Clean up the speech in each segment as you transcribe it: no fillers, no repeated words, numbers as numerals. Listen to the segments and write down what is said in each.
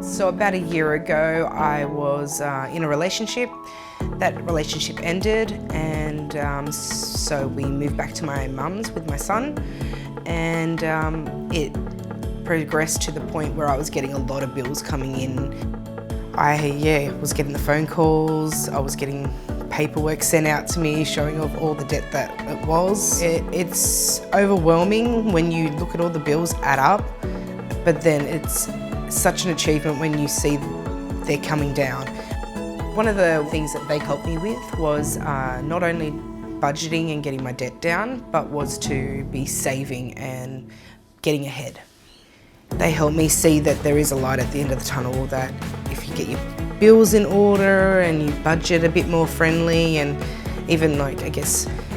So about a year ago, I was in a relationship. That relationship ended, and so we moved back to my mum's with my son, and it progressed to the point where I was getting a lot of bills coming in. I was getting the phone calls, I was getting paperwork sent out to me showing off all the debt that it was. It's overwhelming when you look at all the bills add up, but then it's such an achievement when you see they're coming down. One of the things that they helped me with was not only budgeting and getting my debt down, but was to be saving and getting ahead. They helped me see that there is a light at the end of the tunnel, that if you get your bills in order and you budget a bit more friendly and even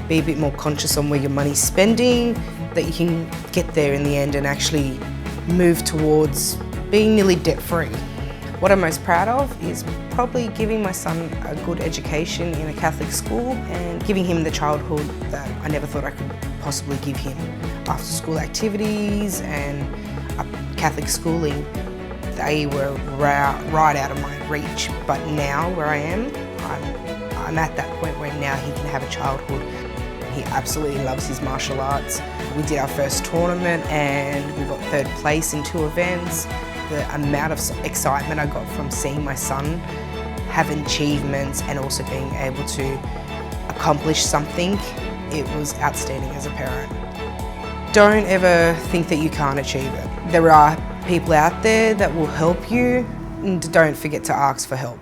be a bit more conscious on where your money's spending, that you can get there in the end and actually move towards being nearly debt-free. What I'm most proud of is probably giving my son a good education in a Catholic school and giving him the childhood that I never thought I could possibly give him. After school activities and Catholic schooling, they were right out of my reach. But now where I am, I'm at that point where now he can have a childhood. He absolutely loves his martial arts. We did our first tournament and we got third place in 2 events. The amount of excitement I got from seeing my son have achievements and also being able to accomplish something, it was outstanding as a parent. Don't ever think that you can't achieve it. There are people out there that will help you, and don't forget to ask for help.